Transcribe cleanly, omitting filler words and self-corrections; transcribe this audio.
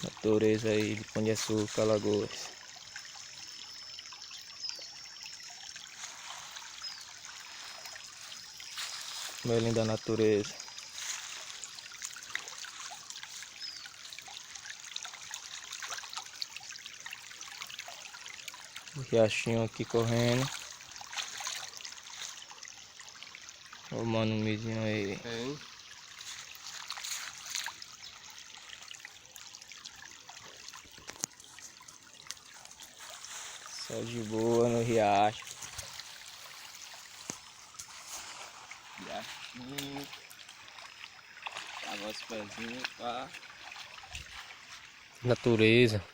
Natureza aí de Pão de Açúcar, Alagoas. Meu linda natureza. O riachinho aqui correndo. O mano midinho aí. Só de boa no riacho. Riachinho. Lava os pezinhos, pá. Natureza.